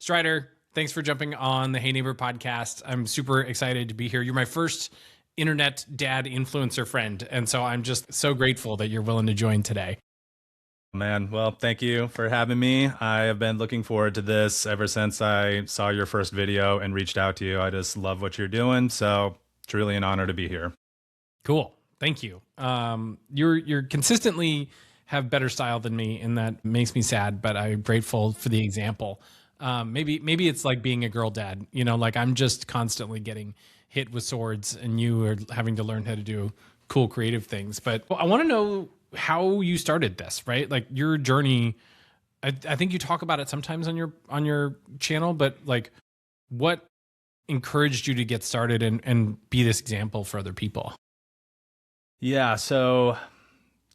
Strider, thanks for jumping on the Hey Neighbor podcast. I'm super excited to be here. You're my first internet dad influencer friend. And so I'm just so grateful that you're willing to join today. Man, well, thank you for having me. I have been looking forward to this ever since I saw your first video and reached out to you. I just love what you're doing. So it's really an honor to be here. Cool. Thank you. You're consistently have better style than me, and that makes me sad, but I'm grateful for the example. Maybe it's like being a girl dad, like I'm just constantly getting hit with swords and you are having to learn how to do cool creative things. But I want to know how you started this, right? Like your journey. I think you talk about it sometimes on your channel, but like what encouraged you to get started and be this example for other people? Yeah, so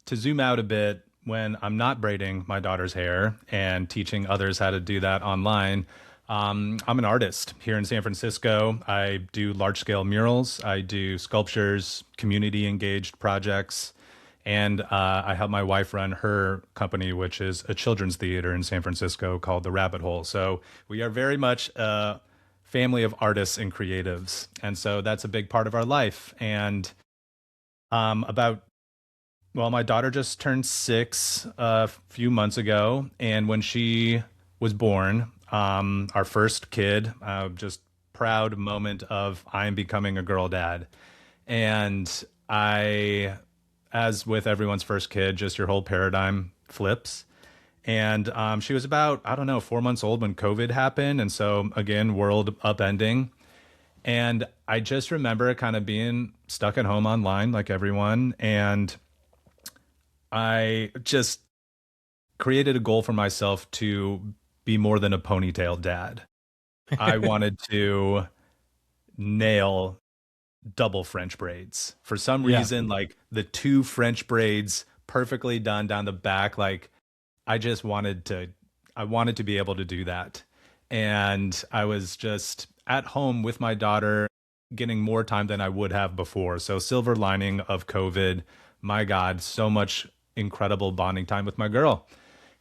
to zoom out a bit, when I'm not braiding my daughter's hair and teaching others how to do that online, I'm an artist here in San Francisco. I do large scale murals, I do sculptures, community engaged projects, and I help my wife run her company, which is a children's theater in San Francisco called The Rabbit Hole. So we are very much a family of artists and creatives. And so that's a big part of our life. And my daughter just turned 6 a few months ago. And when she was born, our first kid, just proud moment of I'm becoming a girl dad. And as with everyone's first kid, just your whole paradigm flips. And she was about, I don't know, 4 months old when COVID happened. And so again, world upending. And I just remember kind of being stuck at home online like everyone. And I just created a goal for myself to be more than a ponytail dad. I wanted to nail double French braids. For some reason, like the 2 French braids perfectly done down the back, like I wanted to be able to do that. And I was just at home with my daughter getting more time than I would have before. So silver lining of COVID, my God, so much incredible bonding time with my girl.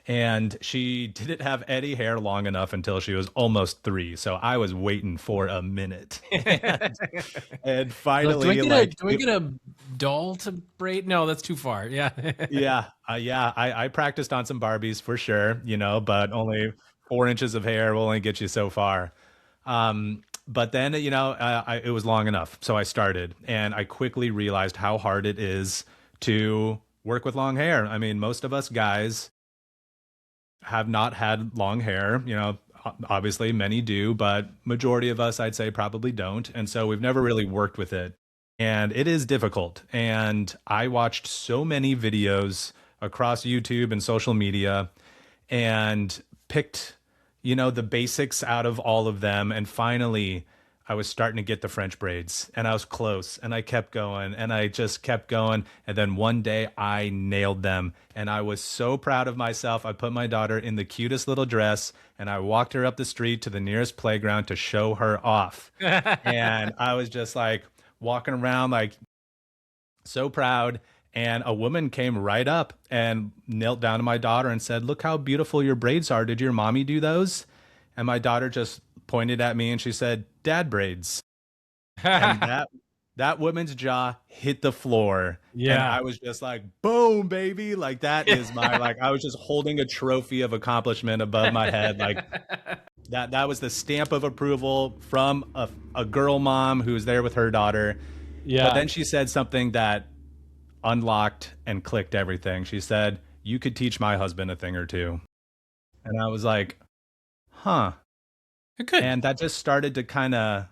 And she didn't have any hair long enough until she was almost 3. So I was waiting for a minute. And finally, do I get a doll to braid? No, that's too far. Yeah. I practiced on some Barbies for sure, but only 4 inches of hair will only get you so far. But then, it was long enough. So I started, and I quickly realized how hard it is to work with long hair. I mean, most of us guys have not had long hair, obviously many do, but majority of us, I'd say, probably don't. And so we've never really worked with it. And it is difficult. And I watched so many videos across YouTube and social media and picked, the basics out of all of them. And finally, I was starting to get the French braids, and I was close, and I kept going, and I just kept going. And then one day I nailed them, and I was so proud of myself. I put my daughter in the cutest little dress, and I walked her up the street to the nearest playground to show her off. And I was just like walking around, like so proud. And a woman came right up and knelt down to my daughter and said, "Look how beautiful your braids are. Did your mommy do those?" And my daughter just pointed at me and she said, "Dad braids." And that woman's jaw hit the floor. Yeah. And I was just like, boom, baby. Like that is I was just holding a trophy of accomplishment above my head. Like that was the stamp of approval from a girl mom who was there with her daughter. Yeah. But then she said something that unlocked and clicked everything. She said, "You could teach my husband a thing or two." And I was like, huh. Good. And that just started to kind of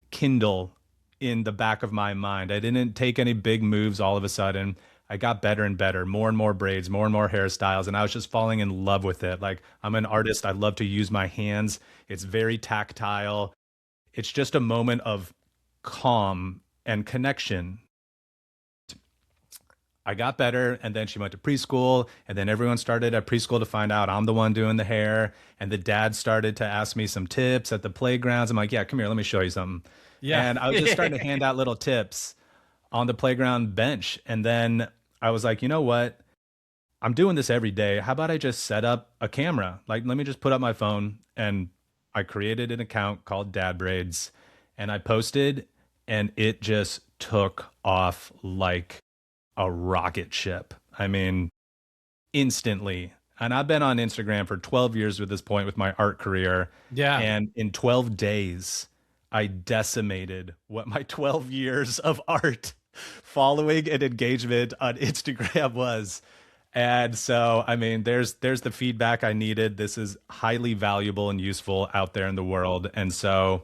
kindle in the back of my mind. I didn't take any big moves all of a sudden. I got better and better, more and more braids, more and more hairstyles, and I was just falling in love with it. Like, I'm an artist. I love to use my hands. It's very tactile. It's just a moment of calm and connection. I got better, and then she went to preschool, and then everyone started at preschool to find out I'm the one doing the hair, and the dad started to ask me some tips at the playgrounds. I'm like, "Yeah, come here, let me show you something." Yeah. And I was just starting to hand out little tips on the playground bench. And then I was like, you know what? I'm doing this every day. How about I just set up a camera? Like, let me just put up my phone. And I created an account called Dad Braids and I posted, and it just took off like a rocket ship. I mean, instantly. And I've been on Instagram for 12 years at this point with my art career. Yeah. And in 12 days, I decimated what my 12 years of art following and engagement on Instagram was. And so, I mean, there's the feedback I needed. This is highly valuable and useful out there in the world. And so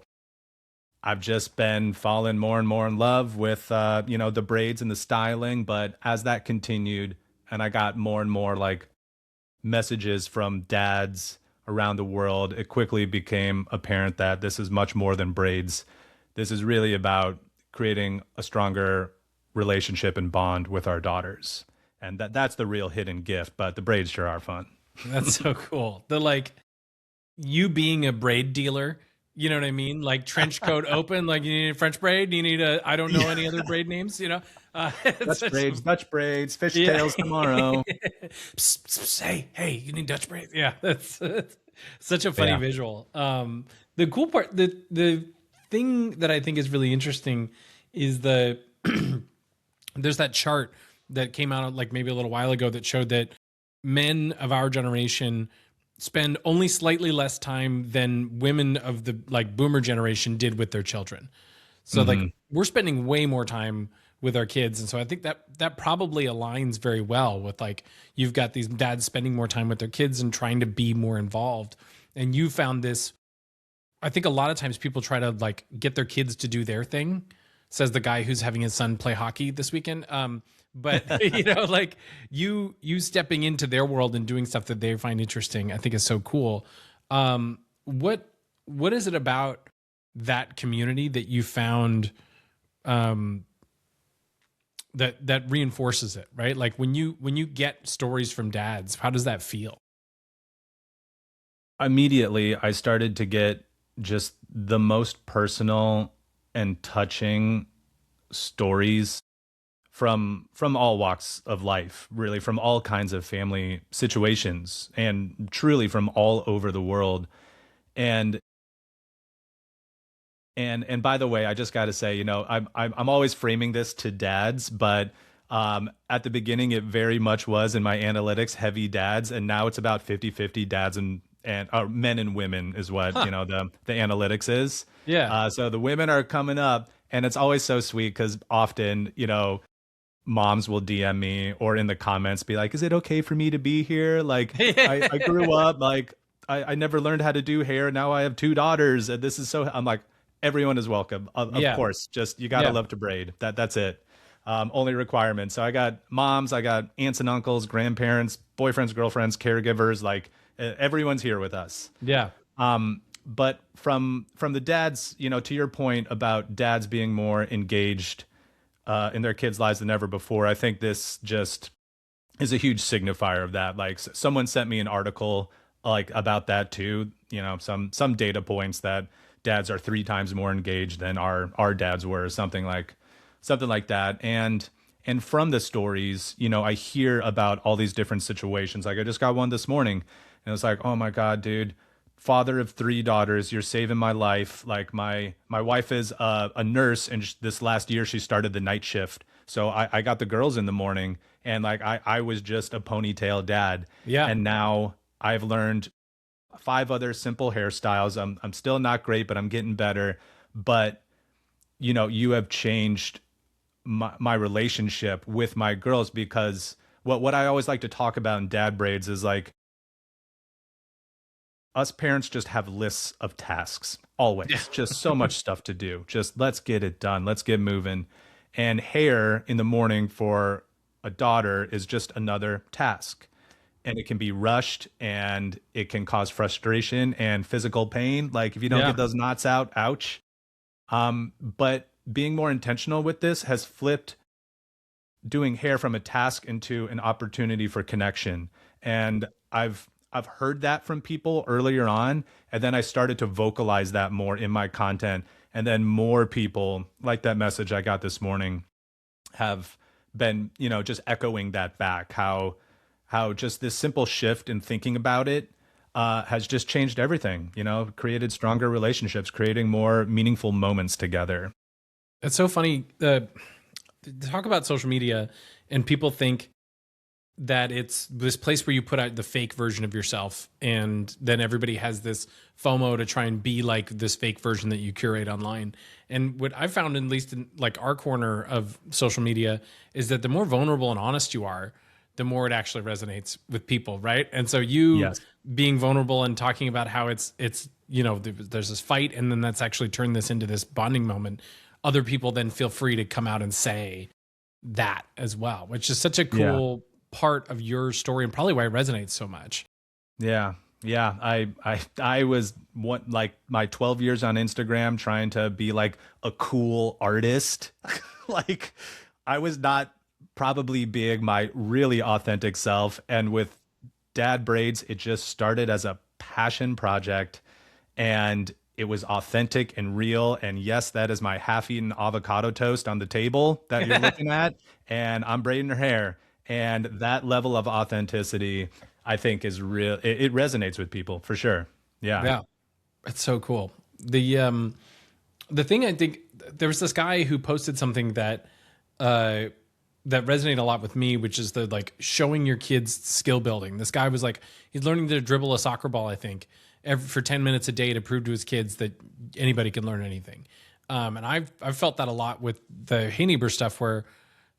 I've just been falling more and more in love with the braids and the styling. But as that continued, and I got more and more like messages from dads around the world, it quickly became apparent that this is much more than braids. This is really about creating a stronger relationship and bond with our daughters. And that's the real hidden gift, but the braids sure are fun. That's so cool. The like you being a braid dealer, you know what I mean? Like trench coat open, like you need a French braid, you need a I don't know any other braid names, you know? Dutch braids, Yeah. fishtails tomorrow. Psst, psst, psst, hey, you need Dutch braids. Yeah, that's such a funny Yeah. visual. The cool part, the thing that I think is really interesting is there's that chart that came out like maybe a little while ago that showed that men of our generation spend only slightly less time than women of the like boomer generation did with their children. So like Hmm. we're spending way more time with our kids. And so I think that probably aligns very well with like you've got these dads spending more time with their kids and trying to be more involved. And you found this. I think a lot of times people try to like get their kids to do their thing, says the guy who's having his son play hockey this weekend. But like you stepping into their world and doing stuff that they find interesting, I think is so cool. What is it about that community that you found um, that reinforces it, right? Like when you get stories from dads, how does that feel? Immediately, I started to get just the most personal and touching stories from all walks of life, really from all kinds of family situations and truly from all over the world. And and by the way, I just got to say, I'm always framing this to dads, but at the beginning, it very much was in my analytics heavy dads, and now it's about 50-50 dads and men and women is what Huh. the analytics is. Yeah. So the women are coming up, and it's always so sweet because often moms will DM me or in the comments be like, "Is it okay for me to be here? Like, I grew up like I never learned how to do hair. Now I have two daughters, and this is so." I'm like, everyone is welcome. Of Yeah. course, just you gotta Yeah. love to braid. That's it. Only requirement. So I got moms, I got aunts and uncles, grandparents, boyfriends, girlfriends, caregivers. Like everyone's here with us. Yeah. But from the dads, to your point about dads being more engaged in their kids' lives than ever before, I think this just is a huge signifier of that. Like someone sent me an article like about that too. Some data points that dads are 3 times more engaged than our dads were, something like that. And from the stories, I hear about all these different situations. Like I just got one this morning, and it's like, oh my god, dude, father of 3 daughters, you're saving my life. Like my wife is a nurse, and this last year she started the night shift, so I got the girls in the morning, and like I was just a ponytail dad, Yeah. and now I've learned 5 other simple hairstyles. I'm still not great, but I'm getting better. But you have changed my relationship with my girls, because what I always like to talk about in dad braids is like us parents just have lists of tasks Yeah. always, just so much stuff to do. Just let's get it done, let's get moving. And hair in the morning for a daughter is just another task, and it can be rushed, and it can cause frustration and physical pain, like if you don't Yeah. get those knots out, ouch. But being more intentional with this has flipped doing hair from a task into an opportunity for connection. And I've heard that from people earlier on, and then I started to vocalize that more in my content, and then more people like that message I got this morning have been, just echoing that back, how how just this simple shift in thinking about it has just changed everything, created stronger relationships, creating more meaningful moments together. It's so funny. Talk about social media, and people think that it's this place where you put out the fake version of yourself, and then everybody has this FOMO to try and be like this fake version that you curate online. And what I've found, at least in like our corner of social media, is that the more vulnerable and honest you are, the more it actually resonates with people, right? And so you Yes. being vulnerable and talking about how it's there's this fight, and then that's actually turned this into this bonding moment. Other people then feel free to come out and say that as well, which is such a Yeah. cool part of your story, and probably why it resonates so much. Yeah. Yeah. I was what, like my 12 years on Instagram trying to be like a cool artist. Like I was not probably being my really authentic self. And with dad braids, it just started as a passion project, and it was authentic and real. And yes, that is my half-eaten avocado toast on the table that you're looking at, and I'm braiding her hair. And that level of authenticity, I think, is real. It resonates with people for sure. Yeah. Yeah, it's so cool. The thing, I think there was this guy who posted something that uh that resonated a lot with me, which is the like showing your kids skill building. This guy was like, he's learning to dribble a soccer ball, I think, for 10 minutes a day to prove to his kids that anybody can learn anything. And I've felt that a lot with the Hey Neighbor stuff, where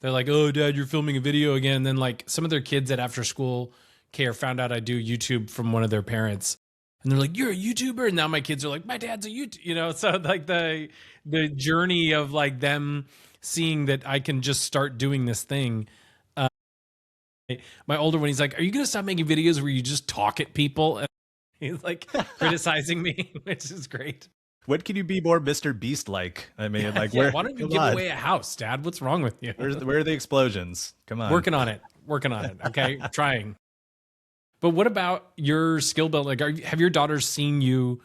they're like, "Oh, Dad, you're filming a video again." And then like some of their kids at after school care found out I do YouTube from one of their parents, and they're like, "You're a YouTuber," and now my kids are like, "My dad's a YouTube," So like the journey of like them seeing that I can just start doing this thing. My older one, he's like, "Are you gonna stop making videos where you just talk at people?" And he's like criticizing me, which is great. What can you be more Mr. Beast like? I mean, like, Yeah, where, why don't you come give on, away a house, Dad? What's wrong with you? where are the explosions? Come on. Working on it. Working on it. Okay, trying. But what about your skill build? Like, have your daughters seen you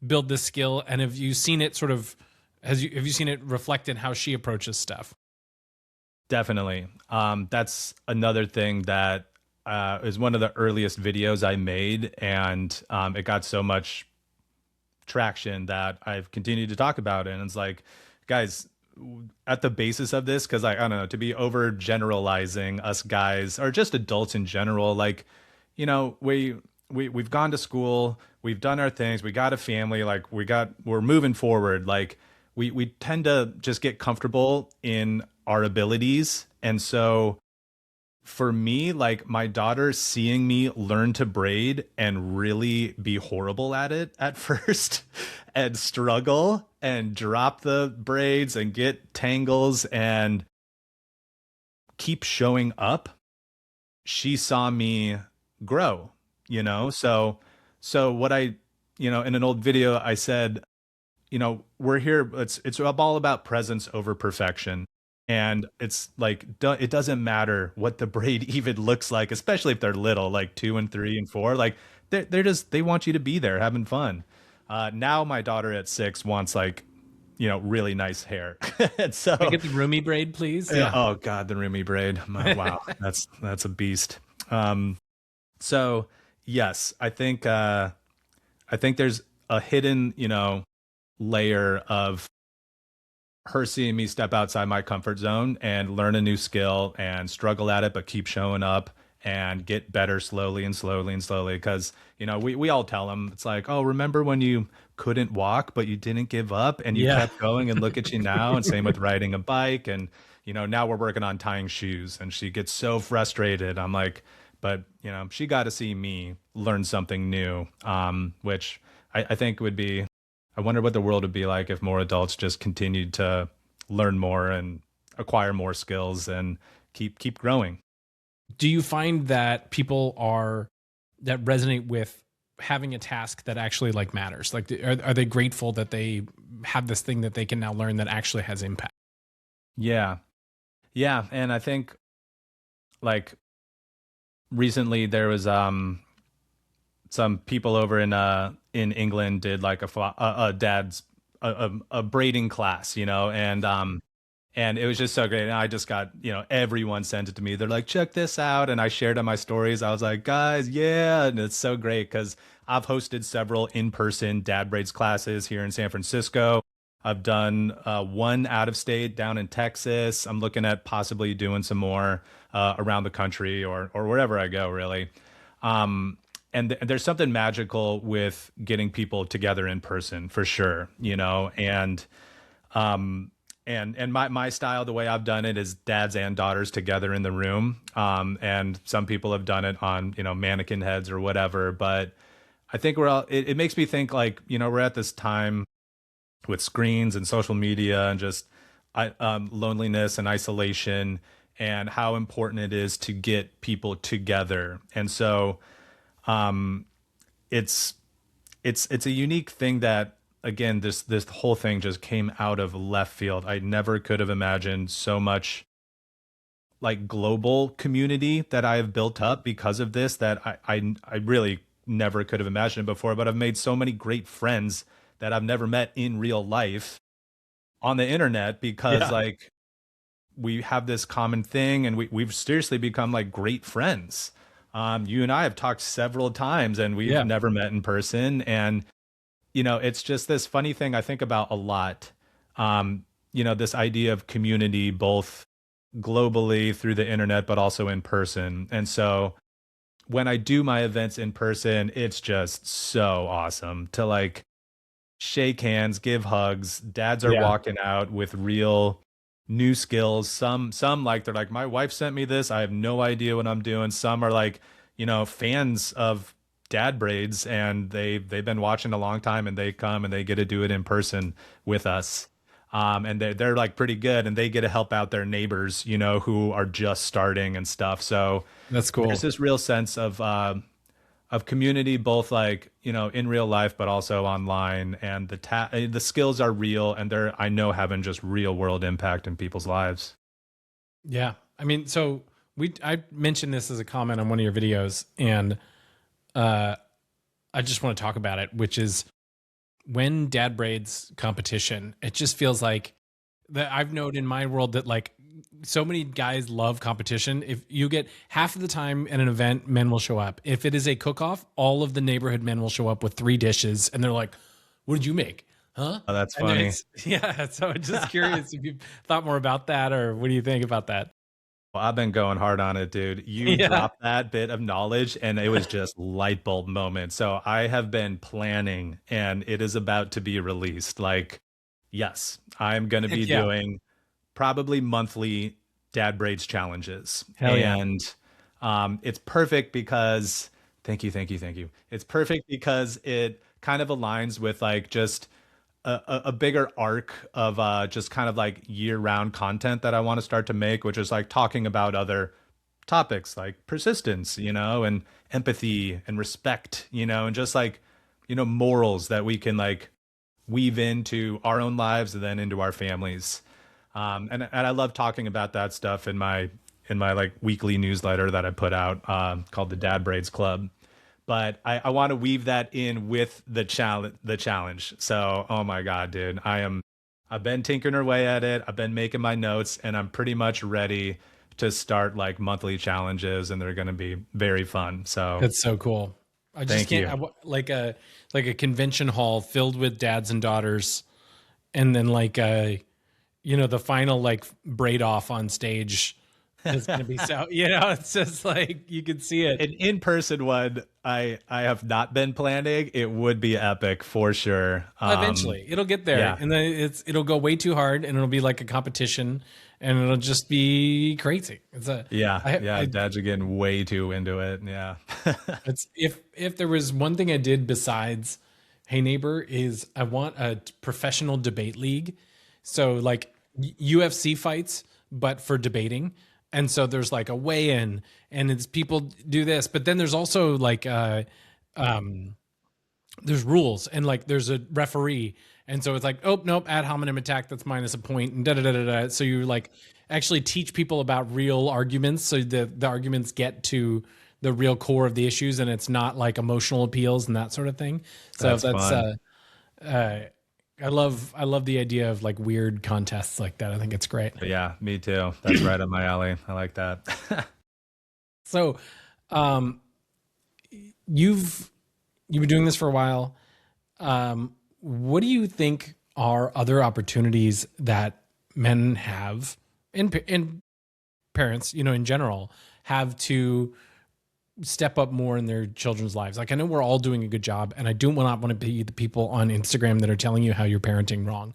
build this skill, and have you seen it sort of? Have you seen it reflect in how she approaches stuff? Definitely. That's another thing that is one of the earliest videos I made, and it got so much traction that I've continued to talk about it. And it's like, guys, at the basis of this, because I don't know, to be over generalizing us guys or just adults in general, like, we've gone to school, we've done our things, we got a family, like we're moving forward. Like we tend to just get comfortable in our abilities. And so for me, like my daughter seeing me learn to braid and really be horrible at it at first and struggle and drop the braids and get tangles and keep showing up, she saw me grow, so what I, in an old video I said, we're here, it's all about presence over perfection. And it's like, it doesn't matter what the braid even looks like, especially if they're little, like 2 and 3 and 4. Like they want you to be there having fun. Now my daughter at 6 wants like, really nice hair. And so, Can I get the roomy braid, please? yeah, Yeah. oh God, the Rumi braid. Wow, that's a beast. So yes, I think there's a hidden, layer of her seeing me step outside my comfort zone and learn a new skill and struggle at it, but keep showing up and get better slowly and slowly and slowly. Because, we all tell them, it's like, oh, remember when you couldn't walk, but you didn't give up and you Yeah. kept going, and look at you now. And same with riding a bike. And, now we're working on tying shoes, and she gets so frustrated. I'm like, but, she got to see me learn something new, which I think would be, I wonder what the world would be like if more adults just continued to learn more and acquire more skills and keep growing. Do you find that people that resonate with having a task that actually like matters? Like, are they grateful that they have this thing that they can now learn that actually has impact? Yeah. Yeah, and I think like recently there was some people over in England did like a dad's a braiding class, and And it was just so great. And I just got, everyone sent it to me. They're like, check this out. And I shared on my stories. I was like, guys, yeah. And it's so great because I've hosted several in-person dad braids classes here in San Francisco. I've done one out of state down in Texas. I'm looking at possibly doing some more around the country or wherever I go, really. And there's something magical with getting people together in person for sure, um, and my style, the way I've done it is dads and daughters together in the room. And some people have done it on, mannequin heads or whatever. But I think it makes me think like, we're at this time with screens and social media and just loneliness and isolation and how important it is to get people together. And so um, it's it's a unique thing that again this whole thing just came out of left field. I never could have imagined so much like global community that I have built up because of this that I really never could have imagined it before. But I've made so many great friends that I've never met in real life on the internet because Yeah. like we have this common thing and we've seriously become like great friends. You and I have talked several times and we've Yeah. never met in person. And, it's just this funny thing I think about a lot. This idea of community, both globally through the internet, but also in person. And so when I do my events in person, it's just so awesome to like shake hands, give hugs. Dads are Yeah. walking out with real new skills. Some like they're like, my wife sent me this. I have no idea what I'm doing. Some are like, fans of dad braids and they've been watching a long time and they come and they get to do it in person with us. And they're like pretty good and they get to help out their neighbors, who are just starting and stuff. So That's there's cool. this real sense of community, both like in real life, but also online. And the skills are real, and they're I know having just real world impact in people's lives. Yeah. I mean, so I mentioned this as a comment on one of your videos, and uh, I just want to talk about it, which is when dad braids competition, it just feels like that I've known in my world that like so many guys love competition. If you get half of the time at an event, men will show up. If it is a cook off, all of the neighborhood men will show up with 3 dishes and they're like, what did you make? Huh? Oh, that's And then funny. it's, yeah. So I'm just curious if you thought more about that or what do you think about that? Well, I've been going hard on it, dude. You Yeah. dropped that bit of knowledge, and it was just light bulb moment. So I have been planning, and it is about to be released. Like, yes, I'm going to be Heck yeah. doing probably monthly dad braids challenges. Hell yeah. And it's perfect because, thank you. It's perfect because it kind of aligns with like just a bigger arc of just kind of like year round content that I want to start to make, which is like talking about other topics like persistence, and empathy and respect, and just like, morals that we can like weave into our own lives and then into our families. And I love talking about that stuff in my like weekly newsletter that I put out called the Dad Braids Club. But I want to weave that in with the challenge. So oh my God, dude. I've been tinkering away at it. I've been making my notes and I'm pretty much ready to start like monthly challenges and they're gonna be very fun. So That's so cool. I just thank can't, you. like a convention hall filled with dads and daughters and then like the final like braid off on stage is going to be so it's just like you can see it An in-person one, I have not been planning. It would be epic for sure. eventually it'll get there Yeah. and then it'll go way too hard and it'll be like a competition and it'll just be crazy. It's a Yeah, yeah, I dads are getting way too into it. Yeah. it's if there was one thing I did besides Hey Neighbor is I want a professional debate league. So like UFC fights, but for debating. And so there's like a weigh-in and it's people do this, but then there's also like um there's rules and like there's a referee. And so it's like, oh nope, ad hominem attack, that's minus a point and da da da da da. So you like actually teach people about real arguments so the arguments get to the real core of the issues and it's not like emotional appeals and that sort of thing. So That's that's fun. uh I love the idea of like weird contests like that. I think it's great. But yeah, me too. That's right up my alley. I like that. So, um, you've you've been doing this for a while. What do you think are other opportunities that men have, and parents, in general, have to step up more in their children's lives? Like, I know we're all doing a good job, and I do not want to be the people on Instagram that are telling you how you're parenting wrong.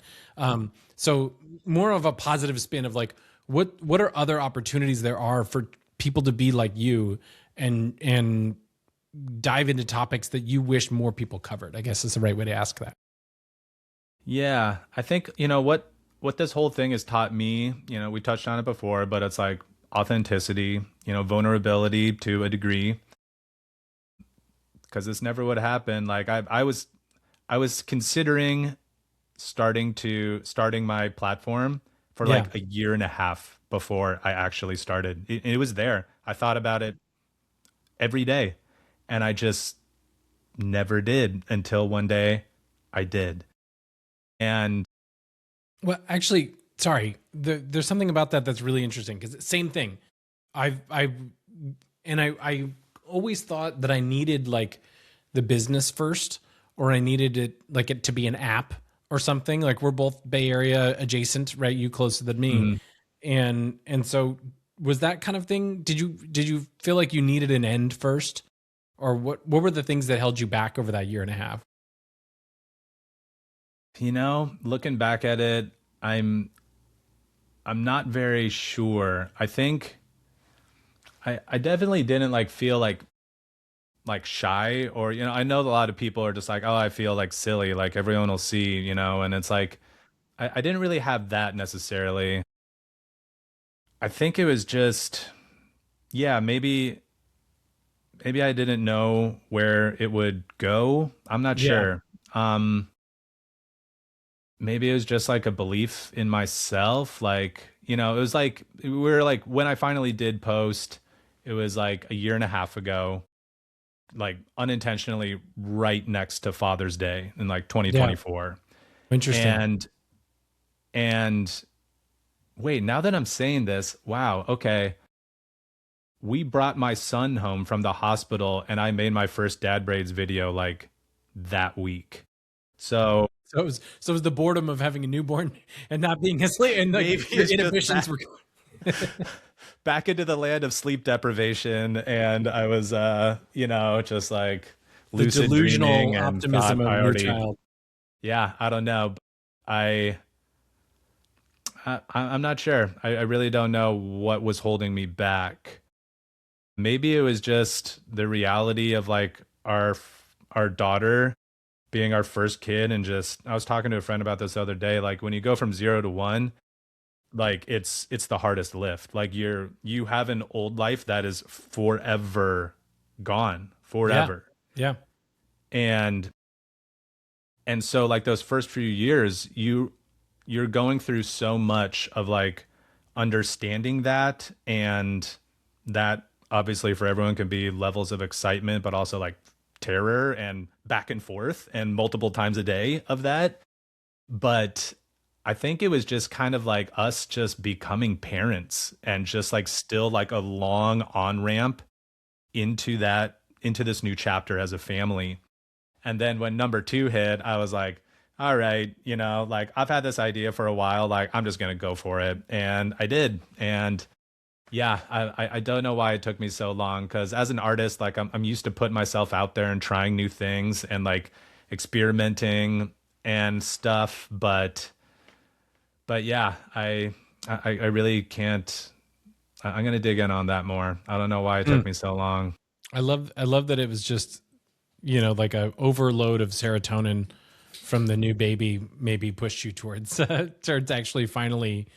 So more of a positive spin of like, what are other opportunities there are for people to be like you, and dive into topics that you wish more people covered, I guess is the right way to ask that. Yeah, I think, what this whole thing has taught me, we touched on it before, but it's like authenticity, vulnerability to a degree, because this never would happen. Like I was considering starting my platform for Yeah. like a year and a half before I actually started. It was there. I thought about it every day, and I just never did until one day I did. And Well, actually, sorry. There's something about that that's really interesting because same thing. I and I always thought that I needed like the business first, or I needed it to be an app or something. Like we're both Bay Area adjacent, right? You closer than me, mhm. and so was that kind of thing. Did you feel like you needed an end first, or what were the things that held you back over that year and a half? Looking back at it, I'm I'm not very sure. I think I definitely didn't like feel like shy, or I know a lot of people are just like, oh, I feel like silly, like everyone will see, and it's like I didn't really have that necessarily. I think it was just, yeah, maybe I didn't know where it would go. I'm not Yeah. sure. Um Maybe it was just like a belief in myself. Like, it was like we were like when I finally did post, it was like a year and a half ago, like unintentionally right next to Father's Day in like Yeah. 2024. Interesting. And and wait, now that I'm saying this, wow, okay. We brought my son home from the hospital and I made my first dad braids video like that week. So So it was the boredom of having a newborn and not being asleep, and like maybe your it's just inhibitions back were. back into the land of sleep deprivation, and I was just like The lucid dreaming delusional and optimism thought of I your already, child. yeah, I don't know. I, I'm not sure. I really don't know what was holding me back. Maybe it was just the reality of like our daughter being our first kid, and just I was talking to a friend about this the other day. Like when you go from 0 to 1, like it's the hardest lift. Like you have an old life that is forever gone, Yeah. forever. Yeah. And so like those first few years, you're going through so much of like understanding that, and that obviously for everyone can be levels of excitement, but also like terror and back and forth and multiple times a day of that. But I think it was just kind of like us just becoming parents, and just like still like a long on ramp into this new chapter as a family. And then when number two hit, I was like, all right, like I've had this idea for a while, like I'm just gonna go for it. And I did. And yeah, I don't know why it took me so long, because as an artist, like I'm used to putting myself out there and trying new things and like experimenting and stuff. But yeah, I really can't. I'm gonna dig in on that more. I don't know why it Hmm. took me so long. I love that it was just, like a overload of serotonin from the new baby maybe pushed you towards towards actually finally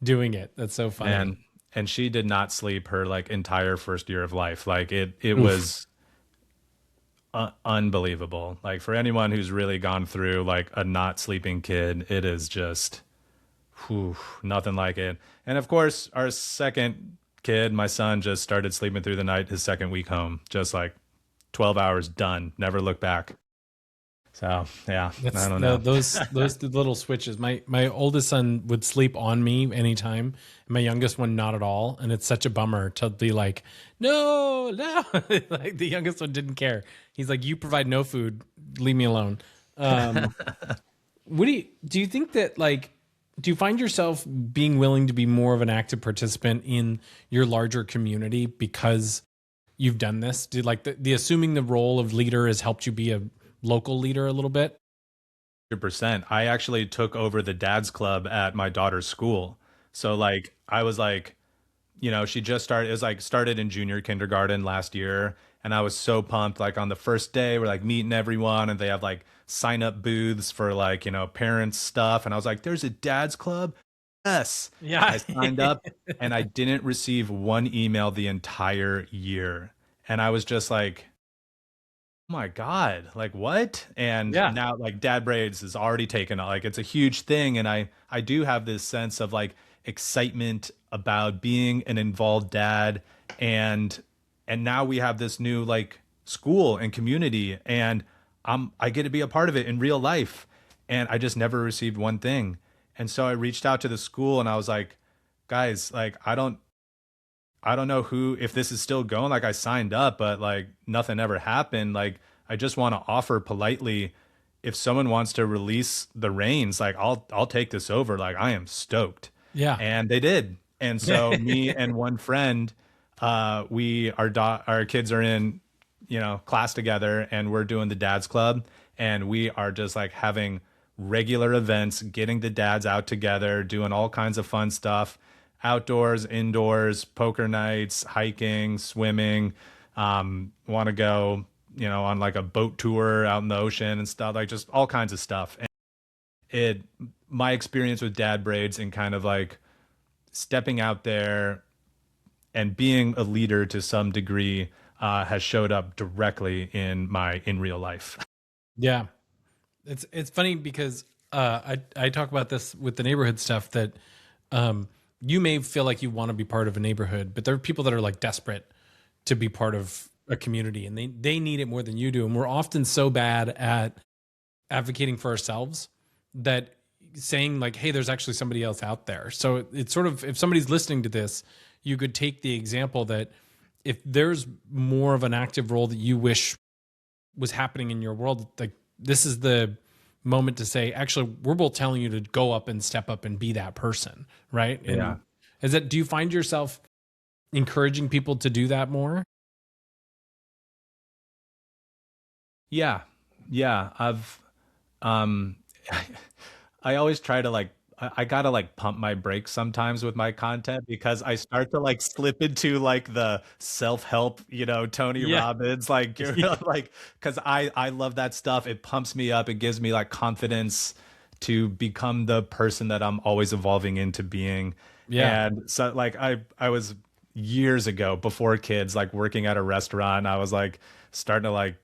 doing it. That's so funny. Man, and she did not sleep her like entire first year of life. Like it Oof. was unbelievable. Like for anyone who's really gone through like a not sleeping kid, it is just whew, nothing like it. And of course, our second kid, my son, just started sleeping through the night his second week home. Just like 12 hours done, never looked back. So yeah, I That's don't know. those little switches. My oldest son would sleep on me anytime, and my youngest one not at all. And it's such a bummer to be like, no, no. Like the youngest one didn't care. He's like, you provide no food, leave me alone. Um, what do you think that like do you find yourself being willing to be more of an active participant in your larger community because you've done this? Did like the assuming the role of leader has helped you be a local leader a little bit? 100%. I actually took over the dad's club at my daughter's school. So like I was like, she just started, it was like started in junior kindergarten last year. And I was so pumped. Like on the first day, we're like meeting everyone and they have like sign up booths for like, parents stuff. And I was like, there's a dad's club. Yes. Yeah. I signed up and I didn't receive one email the entire year. And I was just like, oh my God, like what? And Yeah. now like dad braids is already taken, like it's a huge thing. And I do have this sense of like excitement about being an involved dad. And now we have this new like school and community and I get to be a part of it in real life. And I just never received one thing. And so I reached out to the school and I was like, guys, like I don't know who, if this is still going. Like I signed up, but like nothing ever happened. Like I just want to offer politely, if someone wants to release the reins, like I'll take this over. Like I am stoked. Yeah. And they did. And so me and one friend, our kids are in, class together and we're doing the dad's club and we are just like having regular events, getting the dads out together, doing all kinds of fun stuff, outdoors, indoors, poker nights, hiking, swimming, want to go, on like a boat tour out in the ocean and stuff, like just all kinds of stuff. And my experience with dad braids and kind of like stepping out there and being a leader to some degree has showed up directly in real life. Yeah. It's funny because I talk about this with the neighborhood stuff that you may feel like you want to be part of a neighborhood, but there are people that are like desperate to be part of a community and they need it more than you do. And we're often so bad at advocating for ourselves that saying like, hey, there's actually somebody else out there. So it's sort of, if somebody's listening to this, you could take the example that if there's more of an active role that you wish was happening in your world, like this is the moment to say, actually, we're both telling you to go up and step up and be that person, right? And Yeah. do you find yourself encouraging people to do that more? Yeah. Yeah. Um, I always try to like, I gotta like pump my brakes sometimes with my content because I start to like slip into like the self-help, Tony Yeah. Robbins, like, like, cause I love that stuff. It pumps me up. It gives me like confidence to become the person that I'm always evolving into being. Yeah. And so like, I was years ago before kids, like working at a restaurant, I was like starting to like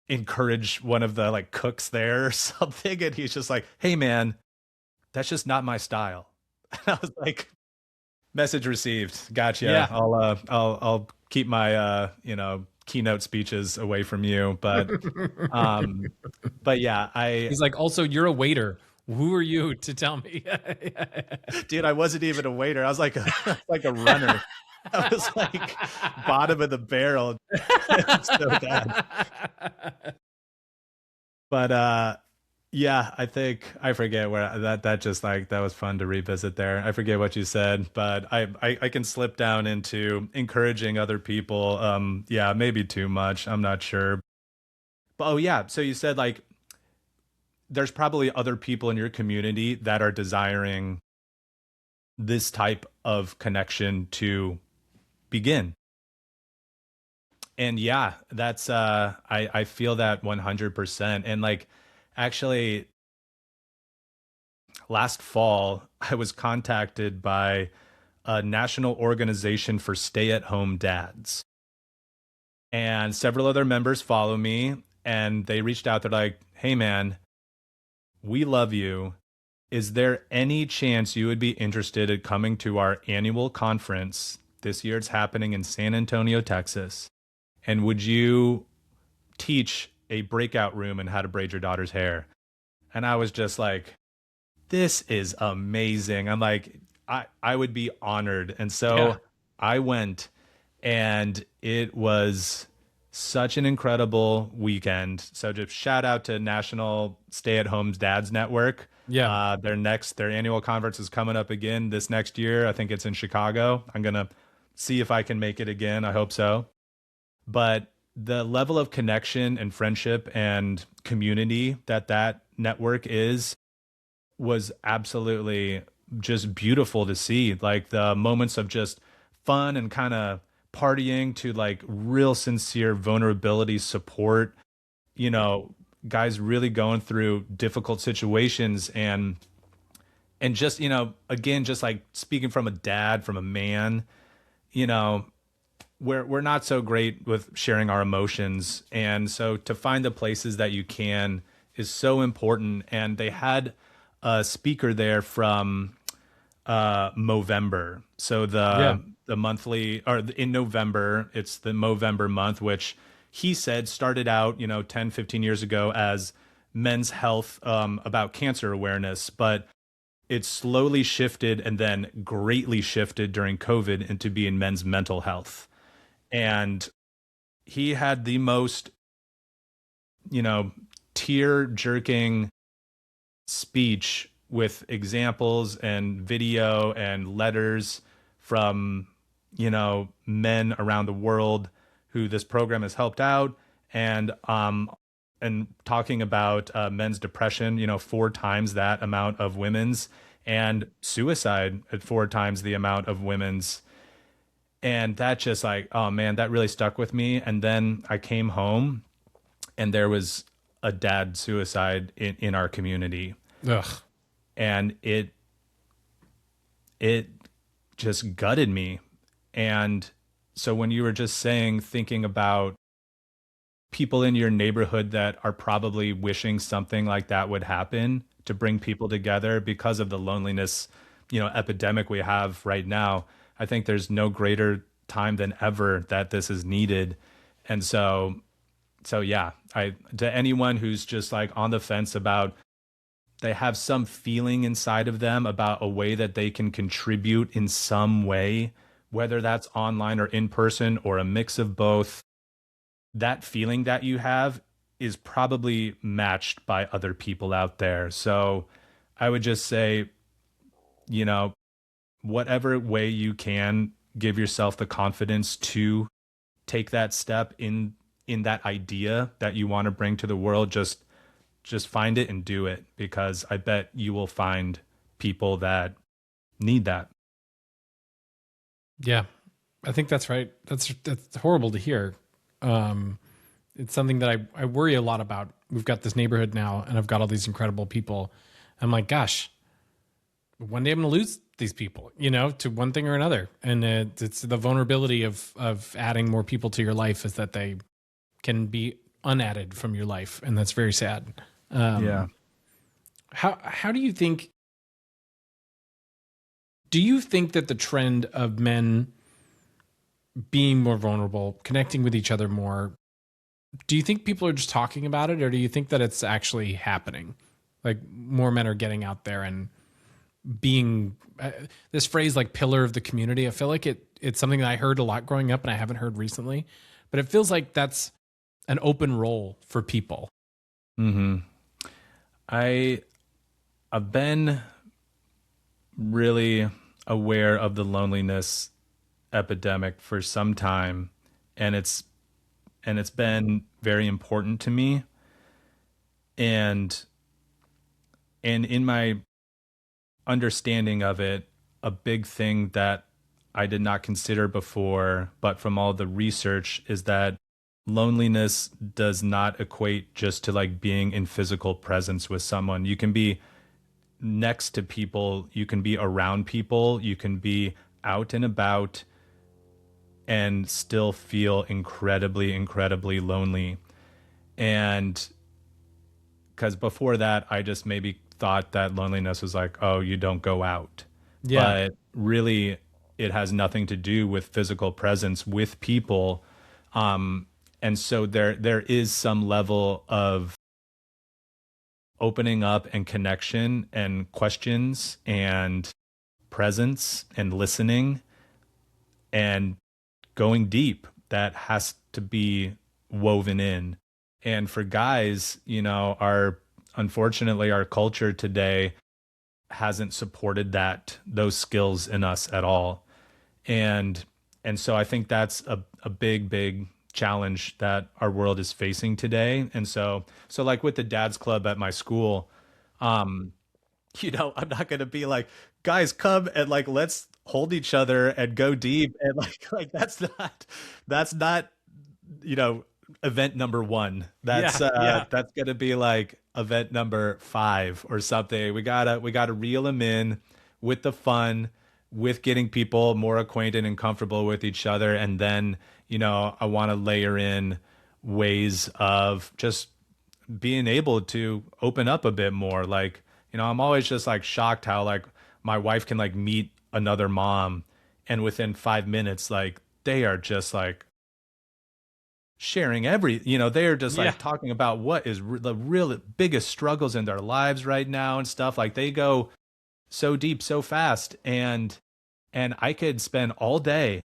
encourage one of the like cooks there or something. And he's just like, hey man, that's just not my style. I was like, message received. Gotcha. Yeah. I'll keep my keynote speeches away from you. Um but yeah, He's like, also, you're a waiter. Who are you to tell me? dude, I wasn't even a waiter. I was like like a runner. I was like bottom of the barrel. It's so bad. But yeah, I think I forget where that just like that was fun to revisit there. I forget what you said, but I can slip down into encouraging other people. Yeah, maybe too much. I'm not sure. But oh yeah, so you said like there's probably other people in your community that are desiring this type of connection to begin. And yeah, that's I feel that 100%. And like actually last fall, I was contacted by a national organization for stay-at-home dads. And several other members follow me and they reached out. They're like, hey man, we love you. Is there any chance you would be interested in coming to our annual conference? This year it's happening in San Antonio, Texas. And would you teach a breakout room in how to braid your daughter's hair. And I was just like, this is amazing. I'm like, I would be honored. And Yeah. so I went, and it was such an incredible weekend. So just shout out to National Stay at Home Dads Network. Yeah. Their annual conference is coming up again this next year. I think it's in Chicago. I'm gonna see if I can make it again. I hope so. But the level of connection and friendship and community that that network is was absolutely just beautiful to see. Like the moments of just fun and kind of partying to like real sincere vulnerability support, you know, guys really going through difficult situations, and just, you know, again, just like speaking from a dad, from a man, you know, we're not so great with sharing our emotions. And so to find the places that you can is so important. And they had a speaker there from Movember. So Yeah. the monthly, or in November, it's the Movember month, which he said started out, you know, 10, 15 years ago as men's health, about cancer awareness, but it slowly shifted and then greatly shifted during COVID into being men's mental health. And he had the most, you know, tear jerking speech with examples and video and letters from, you know, men around the world who this program has helped out, and talking about men's depression, you know, 4 times that amount of women's, and suicide at 4 times the amount of women's. And that just like, oh man, that really stuck with me. And then I came home, and there was a dad suicide in our community, Ugh. and it just gutted me. And so when you were just saying, thinking about people in your neighborhood that are probably wishing something like that would happen to bring people together because of the loneliness, you know, epidemic we have right now, I think there's no greater time than ever that this is needed. And so yeah, I, to anyone who's just like on the fence about, they have some feeling inside of them about a way that they can contribute in some way, whether that's online or in person or a mix of both, that feeling that you have is probably matched by other people out there. So I would just say, you know, whatever way you can, give yourself the confidence to take that step in that idea that you want to bring to the world. Just find it and do it, because I bet you will find people that need that. Yeah. I think that's right. That's horrible to hear. Um, it's something that I worry a lot about. We've got this neighborhood now, and I've got all these incredible people. I'm like, gosh, one day I'm going to lose these people, you know, to one thing or another. And it's the vulnerability of adding more people to your life, is that they can be unadded from your life, and that's very sad. Yeah. How do you think? Do you think that the trend of men being more vulnerable, connecting with each other more, do you think people are just talking about it, or do you think that it's actually happening? Like more men are getting out there and being this phrase like pillar of the community. I feel like it's something that I heard a lot growing up and I haven't heard recently, but it feels like that's an open role for people. Hmm. I I've been really aware of the loneliness epidemic for some time, and it's been very important to me. And and in my understanding of it, a big thing that I did not consider before, but from all the research, is that loneliness does not equate just to like being in physical presence with someone. You can be next to people, you can be around people, you can be out and about and still feel incredibly, incredibly lonely. And because before that, I just maybe thought that loneliness was like, oh, you don't go out. Yeah. But really, it has nothing to do with physical presence with people. And so there is some level of opening up and connection and questions and presence and listening and going deep that has to be woven in. And for guys, our unfortunately our culture today hasn't supported those skills in us at all. And so I think that's a big challenge that our world is facing today. And so like with the dad's club at my school, um, I'm not gonna be like, guys, come and like let's hold each other and go deep and like that's not you know event number one. Yeah, yeah, That's gonna be like event number five or something. We gotta reel them in with the fun, with getting people more acquainted and comfortable with each other, and then I want to layer in ways of just being able to open up a bit more. Like, I'm always just like shocked how like my wife can like meet another mom and within 5 minutes, like they are just like sharing they are just yeah. like talking about what is the real biggest struggles in their lives right now and stuff. Like they go so deep so fast. And I could spend all day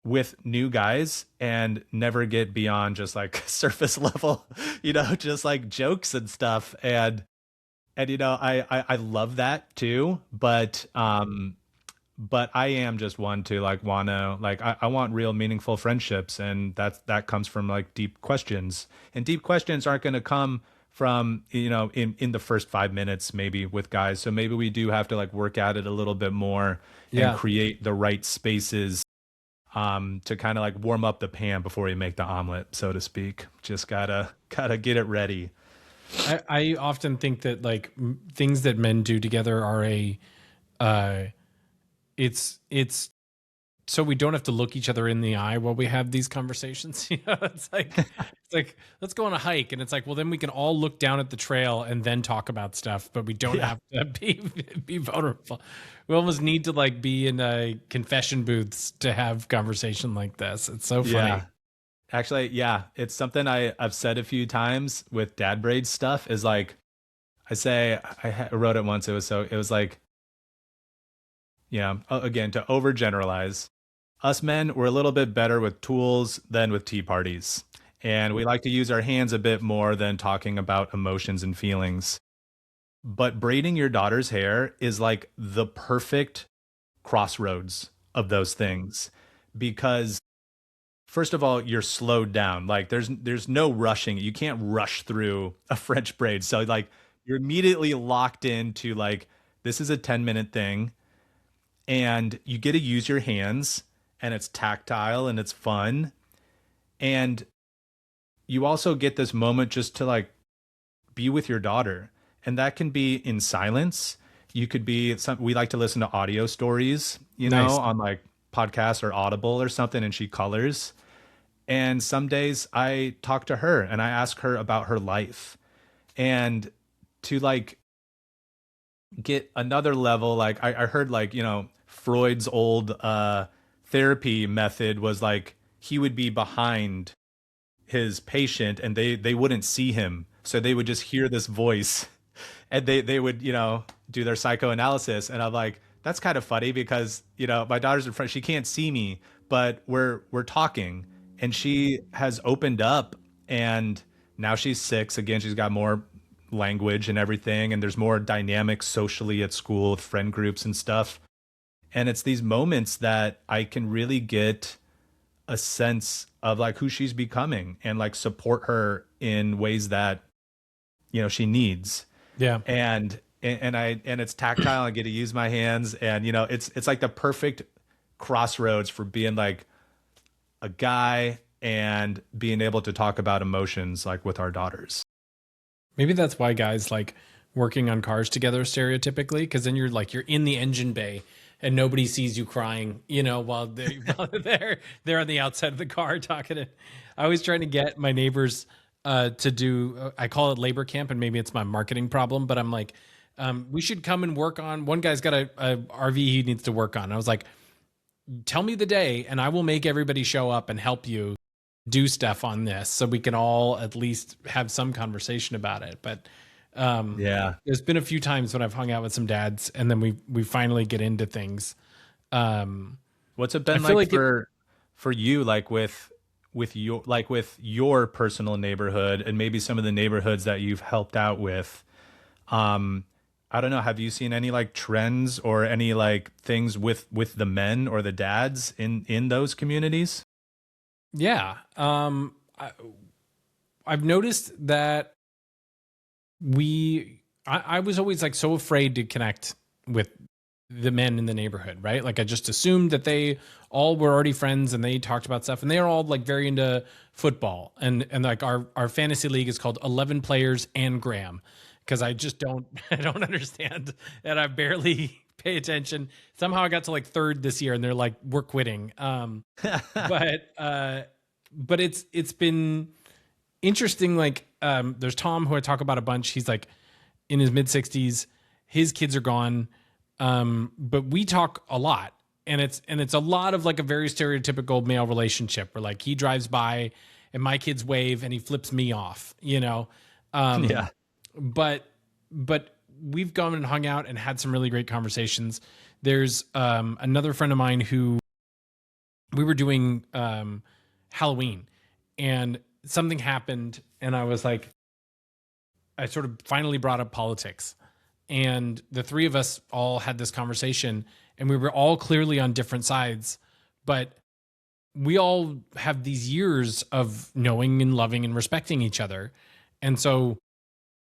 with new guys and never get beyond just like surface level, just like jokes and stuff. And I love that too, but I am just one to like wanna like I want real meaningful friendships, and that comes from like deep questions. And deep questions aren't gonna come from in the first 5 minutes maybe with guys. So maybe we do have to like work at it a little bit more and Yeah. create the right spaces to kind of like warm up the pan before you make the omelet, so to speak. Just gotta get it ready. I often think that like things that men do together are uh, it's so we don't have to look each other in the eye while we have these conversations. It's like let's go on a hike, and it's like, well, then we can all look down at the trail and then talk about stuff, but we don't Yeah. have to be vulnerable. We almost need to like be in confession booths to have conversation like this. It's so funny. Yeah. Actually, yeah, it's something I've said a few times with dad braid stuff is like I say wrote it once. It was like, again, to overgeneralize, us men, we're a little bit better with tools than with tea parties. And we like to use our hands a bit more than talking about emotions and feelings. But braiding your daughter's hair is like the perfect crossroads of those things because first of all, you're slowed down. Like there's no rushing. You can't rush through a French braid. So like you're immediately locked into like this is a 10-minute thing and you get to use your hands and it's tactile and it's fun. And you also get this moment just to like be with your daughter. And that can be in silence. You could be we like to listen to audio stories, Nice. on like podcasts or Audible or something, and she colors. And some days I talk to her and I ask her about her life. And to like get another level, like I heard like, Freud's old therapy method was like he would be behind his patient and they wouldn't see him. So they would just hear this voice and they would, do their psychoanalysis. And I'm like, that's kind of funny because, my daughter's in front, she can't see me, but we're talking and she has opened up and now she's 6. Again, she's got more language and everything. And there's more dynamics socially at school with friend groups and stuff. And it's these moments that I can really get a sense of like who she's becoming and like support her in ways that, she needs. Yeah. And it's tactile. I get to use my hands and, it's like the perfect crossroads for being like a guy and being able to talk about emotions like with our daughters. Maybe that's why guys like working on cars together stereotypically, because then you're in the engine bay and nobody sees you crying, while while they're on the outside of the car talking to. I always trying to get my neighbors to do. I call it labor camp, and maybe it's my marketing problem, but I'm like, we should come and work on. One guy's got a RV he needs to work on. I was like, tell me the day, and I will make everybody show up and help you do stuff on this so we can all at least have some conversation about it. But Yeah. there's been a few times when I've hung out with some dads and then we finally get into things. Um, What's it I been feel like like it, for you, like with your personal neighborhood and maybe some of the neighborhoods that you've helped out with? Um, I don't know, have you seen any like trends or any like things with the men or the dads in those communities? yeah. I've noticed that I was always like so afraid to connect with the men in the neighborhood, right? Like I just assumed that they all were already friends and they talked about stuff and they are all like very into football. And like our fantasy league is called 11 Players and Graham because I just don't I don't understand and I barely pay attention. Somehow I got to like third this year and they're like we're quitting. But it's been interesting. Like there's Tom, who I talk about a bunch. He's like in his mid 60s. His kids are gone. But we talk a lot, and it's a lot of like a very stereotypical male relationship where like he drives by and my kids wave and he flips me off, you know. Yeah. But but we've gone and hung out and had some really great conversations. There's another friend of mine who we were doing Halloween, and something happened, and I was like, I sort of finally brought up politics, and the three of us all had this conversation, and we were all clearly on different sides, but we all have these years of knowing and loving and respecting each other, and so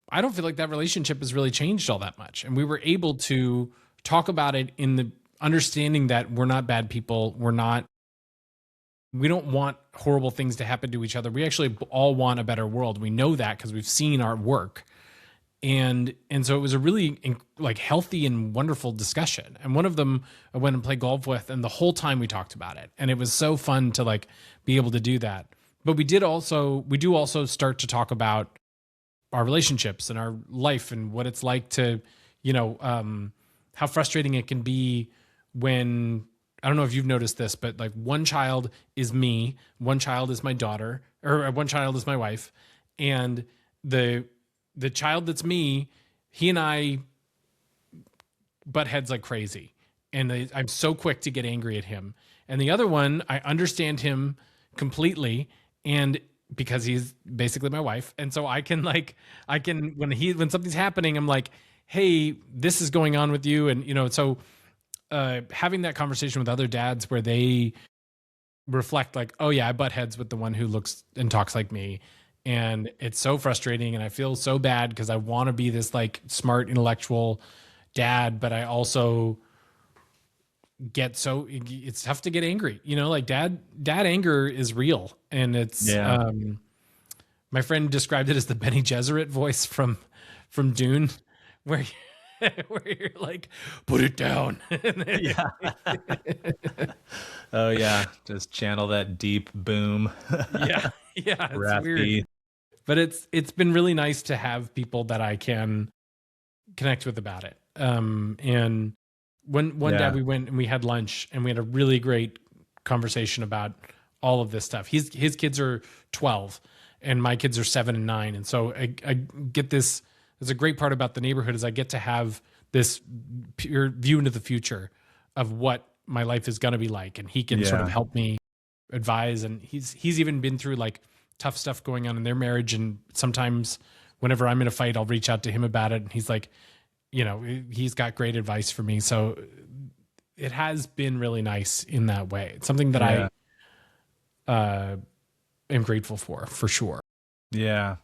I don't feel like that relationship has really changed all that much, and we were able to talk about it in the understanding that we're not bad people. We don't want horrible things to happen to each other. We actually all want a better world. We know that because we've seen our work. And so it was a really like healthy and wonderful discussion. And one of them I went and played golf with, and the whole time we talked about it. And it was so fun to like be able to do that. But we do also start to talk about our relationships and our life and what it's like to, you know, how frustrating it can be when, I don't know if you've noticed this, but like one child is me, one child is my daughter, or one child is my wife, and the the child that's me, he and I butt heads like crazy, and I'm so quick to get angry at him. And the other one, I understand him completely, and because he's basically my wife, and so I can when something's happening, I'm like, hey, this is going on with you, and you know, so having that conversation with other dads where they reflect like, oh yeah, I butt heads with the one who looks and talks like me. And it's so frustrating. And I feel so bad because I want to be this like smart, intellectual dad, but I also it's tough to get angry, you know, like dad anger is real. And it's, Yeah. my friend described it as the Benny Gesserit voice from Dune, where, where you're like, put it down. Yeah. Oh yeah. Just channel that deep boom. Yeah. Yeah. It's weird. Raspy. But it's been really nice to have people that I can connect with about it. And one day Yeah. we went and we had lunch and we had a really great conversation about all of this stuff. His kids are 12 and my kids are 7 and 9. And so I get this. There's a great part about the neighborhood is I get to have this pure view into the future of what my life is going to be like. And he can sort of Yeah. help me advise. And he's even been through like tough stuff going on in their marriage. And sometimes whenever I'm in a fight, I'll reach out to him about it. And he's like, you know, he's got great advice for me. So it has been really nice in that way. It's something that Yeah. I am grateful for sure. Yeah.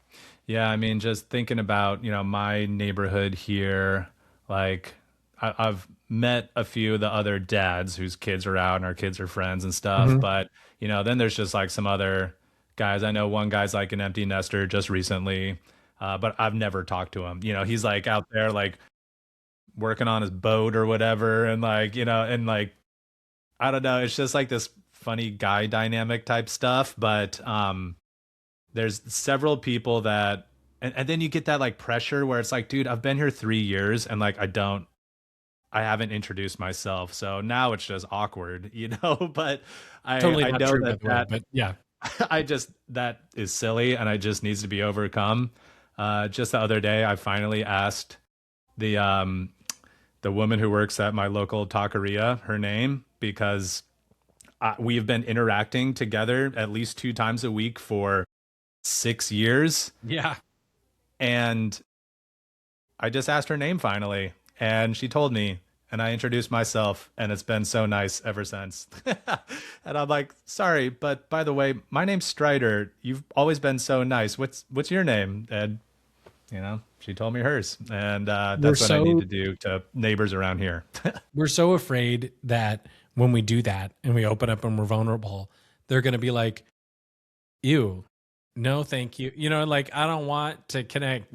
Yeah. I mean, just thinking about, my neighborhood here, like I've met a few of the other dads whose kids are out and our kids are friends and stuff. Mhm. But, then there's just like some other guys. I know one guy's like an empty nester just recently, but I've never talked to him. He's like out there, like working on his boat or whatever. And like, and like, I don't know. It's just like this funny guy dynamic type stuff. But, there's several people that and then you get that like pressure where it's like, dude, I've been here 3 years and like I haven't introduced myself, so now it's just awkward. But I Totally I not know true, by that the way, but yeah. I just that is silly and I just needs to be overcome. Just the other day, I finally asked the the woman who works at my local taqueria her name because we've been interacting together at least 2 times a week for 6 years, Yeah. and I just asked her name finally, and she told me, and I introduced myself, and it's been so nice ever since. And I'm like, sorry, but by the way, my name's Strider. You've always been so nice. What's your name? And she told me hers, and We're that's what I need so to do to neighbors around here. we're so afraid that when we do that and we open up and we're vulnerable, they're going to be like, ew, no, thank you. Like I don't want to connect.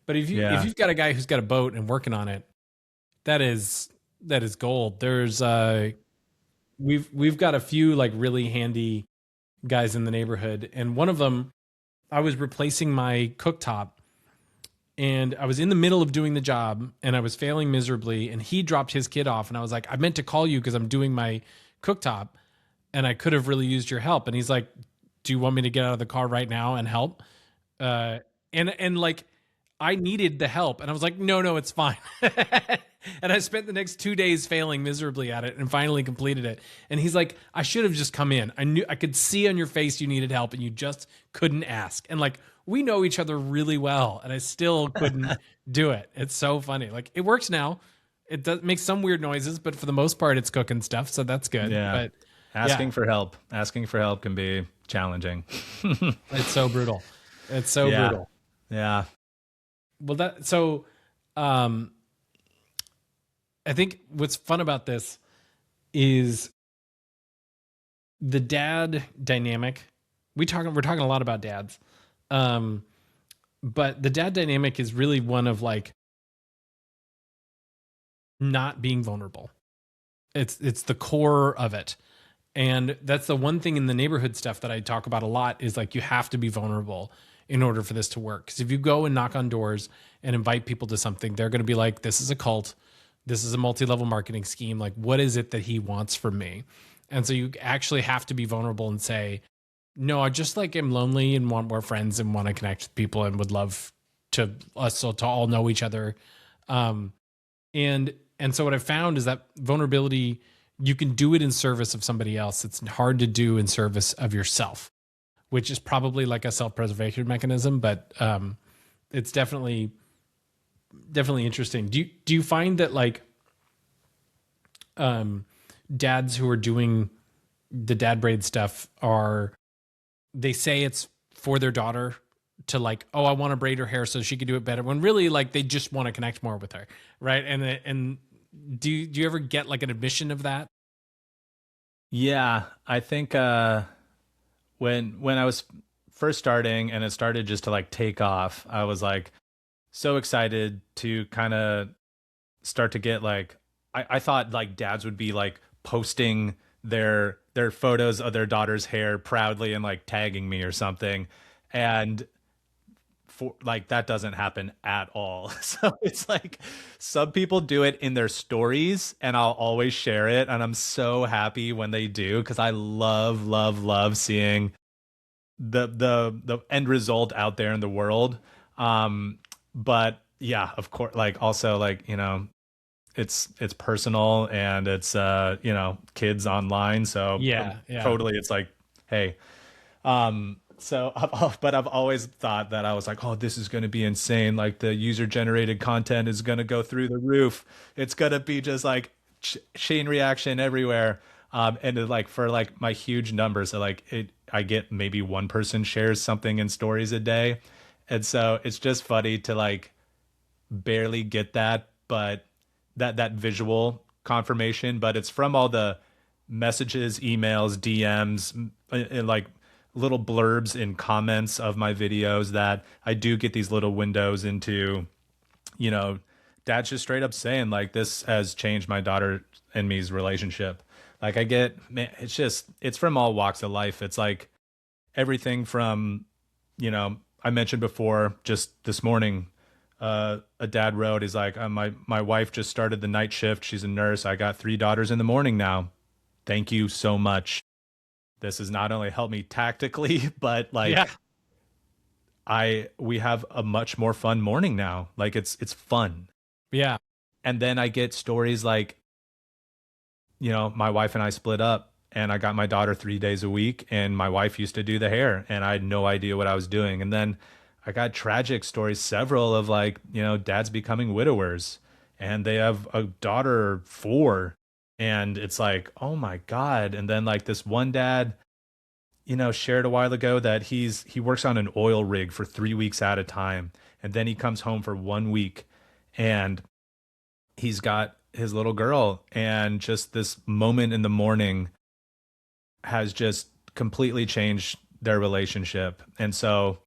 But if Yeah, you've got a guy who's got a boat and working on it, that is gold. There's we've got a few like really handy guys in the neighborhood, and one of them, I was replacing my cooktop, and I was in the middle of doing the job and I was failing miserably, and he dropped his kid off, and I was like, I meant to call you because I'm doing my cooktop and I could have really used your help. And he's like, do you want me to get out of the car right now and help? uh and like I needed the help, and I was like, no, it's fine. And I spent the next 2 days failing miserably at it and finally completed it. And he's like, I should have just come in. I could see on your face you needed help and you just couldn't ask. And like we know each other really well, and I still couldn't do it. It's so funny. Like it works now. It does make some weird noises, but for the most part it's cooking stuff, so that's good. yeah. But yeah, Asking for help can be challenging. it's so brutal. It's so Yeah, brutal. yeah, Well, um I think what's fun about this is the dad dynamic. We're talking a lot about dads. Um but the dad dynamic is really one of like not being vulnerable. It's the core of it. And that's the one thing in the neighborhood stuff that I talk about a lot is like you have to be vulnerable in order for this to work. Because if you go and knock on doors and invite people to something, they're going to be like, this is a cult. This is a multi-level marketing scheme. Like, what is it that he wants from me? And so you actually have to be vulnerable and say, no, I just like am lonely and want more friends and want to connect with people and would love to us so to all know each other. Um, and so what I found is that vulnerability, you can do it in service of somebody else. It's hard to do in service of yourself, which is probably like a self-preservation mechanism, but it's definitely interesting. Do you find that like dads who are doing the dad braid stuff they say it's for their daughter to like, oh, I want to braid her hair so she can do it better, when really like they just want to connect more with her, right? And do you ever get like an admission of that? yeah. I think when I was first starting and it started just to like take off, I was like so excited to kind of start to get like I thought like dads would be like posting their photos of their daughter's hair proudly and like tagging me or something. And for like that doesn't happen at all. So it's like some people do it in their stories and I'll always share it, and I'm so happy when they do because I love seeing the end result out there in the world. But yeah, of course, like also like it's personal and it's kids online, so Yeah, yeah. totally it's like hey. But I've always thought that I was like, oh, this is going to be insane. Like the user generated content is going to go through the roof. It's going to be just like chain reaction everywhere. And like for like my huge numbers, so like I get maybe one person shares something in stories a day. And so it's just funny to like barely get that, but that visual confirmation, but it's from all the messages, emails, DMs, and like little blurbs in comments of my videos that I do get these little windows into, you know, dad's just straight up saying like this has changed my daughter and me's relationship. Like I get, man, it's from all walks of life. It's like everything from, I mentioned before just this morning, a dad wrote, he's like, my wife just started the night shift. She's a nurse. I got 3 daughters in the morning now. Thank you so much. this has not only helped me tactically, but Yeah. like we have a much more fun morning now. Like it's fun. Yeah. And then I get stories like, my wife and I split up and I got my daughter 3 days a week and my wife used to do the hair and I had no idea what I was doing. And then I got tragic stories, several of like, dads becoming widowers and they have a daughter 4 and it's like, oh my God. And then like this one dad, shared a while ago that he works on an oil rig for 3 weeks at a time. And then he comes home for 1 week and he's got his little girl and just this moment in the morning has just completely changed their relationship. And so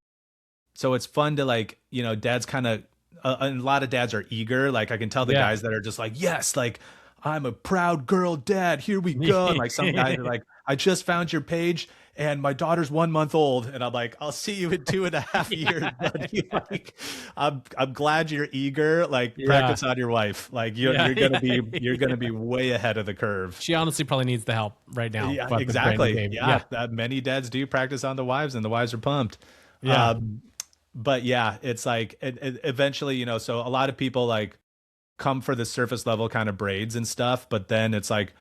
it's fun to like, dads kind of and a lot of dads are eager. Like I can tell the Yeah. guys that are just like, yes, like I'm a proud girl dad. Here we go. And like some guys are like, I just found your page and my daughter's 1 month old. And I'm like, I'll see you in 2.5 years, buddy. Yeah. Like, I'm glad you're eager. Like Yeah. practice on your wife. Like Yeah. you're gonna be way ahead of the curve. She honestly probably needs the help right now. Yeah, But the brand new exactly. baby. Yeah, Yeah. many dads do practice on the wives, and the wives are pumped. Yeah. Um, but yeah, it's like eventually, so a lot of people like come for the surface level kind of braids and stuff, but then it's like,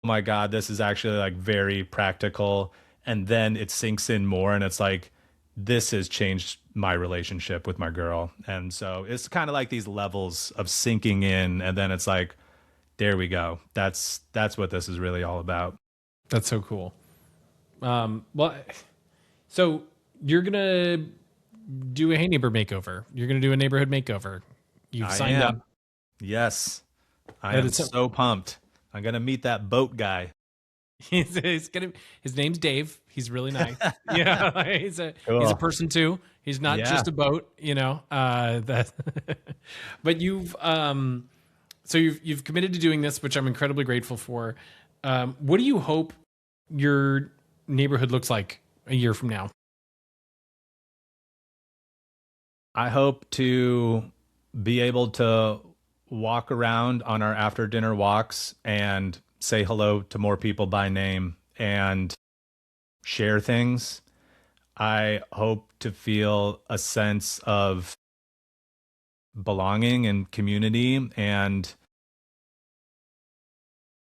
oh my God, this is actually like very practical. And then it sinks in more, and it's like, this has changed my relationship with my girl. And so it's kind of like these levels of sinking in, and then it's like, there we go. That's what this is really all about. That's so cool. Well, so you're gonna do a Hey Neighbor makeover. You're gonna do a neighborhood makeover. You've I signed up. am. Yes. I That am is so, so pumped. I'm gonna meet that boat guy. his name's Dave. He's really nice. Yeah, he's a Cool. person too. He's not Yeah. just a boat, that but you've committed to doing this, which I'm incredibly grateful for. What do you hope your neighborhood looks like a year from now? I hope to be able to walk around on our after dinner walks and say hello to more people by name and share things. I hope to feel a sense of belonging and community and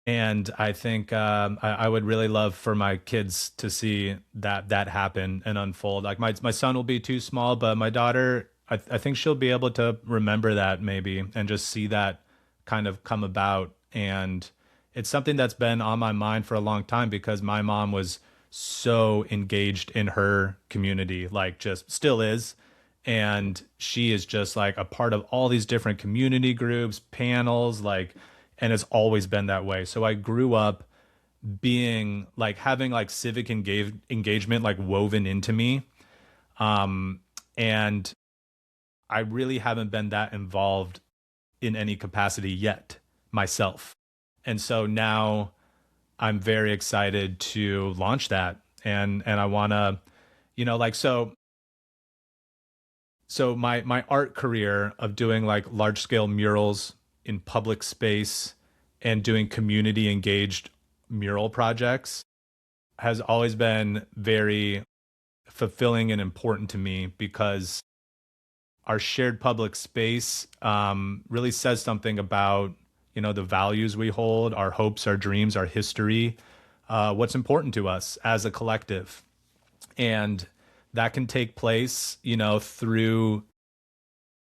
I think I would really love for my kids to see that happen and unfold. Like my son will be too small, but my daughter, I think she'll be able to remember that maybe and just see that kind of come about. And it's something that's been on my mind for a long time because my mom was so engaged in her community, like just still is. And she is just like a part of all these different community groups, panels, like, and it's always been that way. So I grew up being like having like civic engagement like woven into me. And I really haven't been that involved in any capacity yet myself. And so now I'm very excited to launch that. And I want to, like, so my art career of doing like large scale murals in public space and doing community engaged mural projects has always been very fulfilling and important to me because our shared public space really says something about the values we hold, our hopes, our dreams, our history, what's important to us as a collective. And that can take place through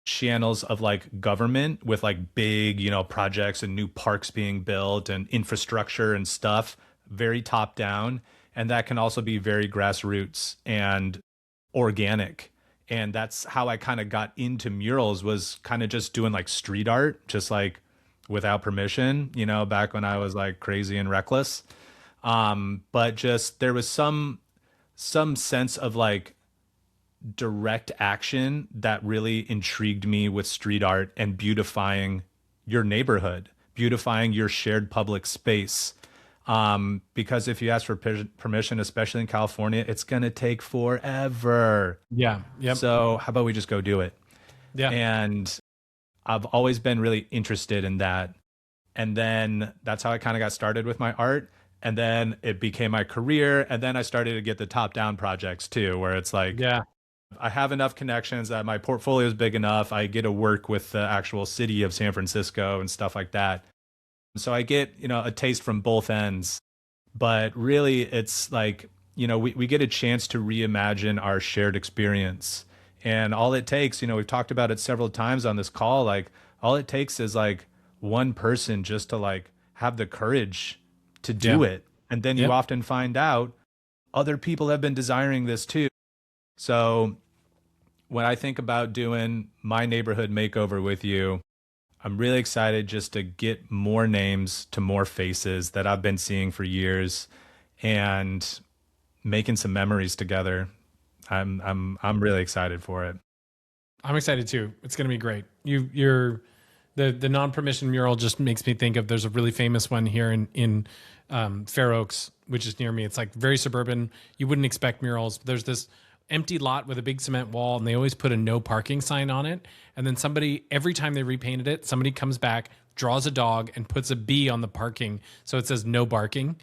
channels of like government with like big projects and new parks being built and infrastructure and stuff, very top down. And that can also be very grassroots and organic. And that's how I kind of got into murals, was kind of just doing like street art, just like without permission, back when I was like crazy and reckless. But just there was some sense of like direct action that really intrigued me with street art and beautifying your neighborhood, beautifying your shared public space. Because if you ask for permission, especially in California, it's going to take forever. Yeah. Yep. So how about we just go do it? Yeah. And I've always been really interested in that. And then that's how I kind of got started with my art. and then it became my career. And then I started to get the top down projects too, where it's like Yeah. I have enough connections that my portfolio is big enough. I get to work with the actual city of San Francisco and stuff like that. So I get, a taste from both ends. But really, it's like, we get a chance to reimagine our shared experience. And all it takes, we've talked about it several times on this call, like, all it takes is like one person just to like have the courage to Yeah. do it. And then you Yep. often find out other people have been desiring this too. So when I think about doing my neighborhood makeover with you, I'm really excited just to get more names to more faces that I've been seeing for years and making some memories together. I'm really excited for it. I'm excited too. It's going to be great. You're the non-permission mural just makes me think of, there's a really famous one here in Fair Oaks, which is near me. It's like very suburban. You wouldn't expect murals. There's this empty lot with a big cement wall, and they always put a no parking sign on it. And then somebody, every time they repainted it, somebody comes back, draws a dog, and puts a B on the parking, so it says no barking.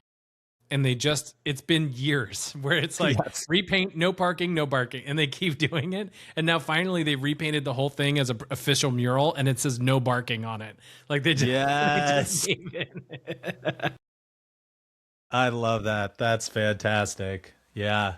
And it's been years where it's like Yes. repaint, no parking, no barking, and they keep doing it. And now finally they repainted the whole thing as an official mural, and it says no barking on it. Like they just, they just Yes. gave it. I love that. That's fantastic. Yeah.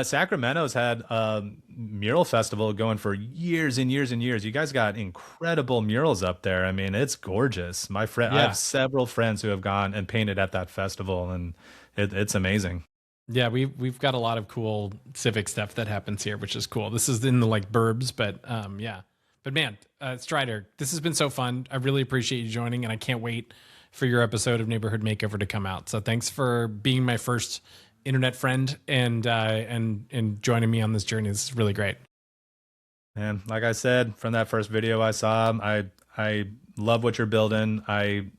Sacramento's had a mural festival going for years and years and years. You guys got incredible murals up there. I mean, it's gorgeous. I have Yeah. several friends who have gone and painted at that festival, and it's amazing. Yeah, we've got a lot of cool civic stuff that happens here, which is cool. This is in the like burbs, but yeah. But man, Strider, this has been so fun. I really appreciate you joining, and I can't wait for your episode of Neighborhood Makeover to come out. So thanks for being my first internet friend and joining me on this journey. This is really great. And like I said, from that first video I saw, I love what you're building. I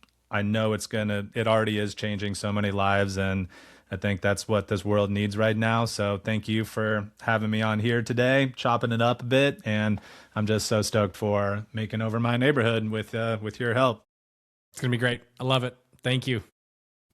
know it already is changing so many lives, and I think that's what this world needs right now. So thank you for having me on here today, chopping it up a bit, and I'm just so stoked for making over my neighborhood with your help. It's gonna be great. I love it. Thank you.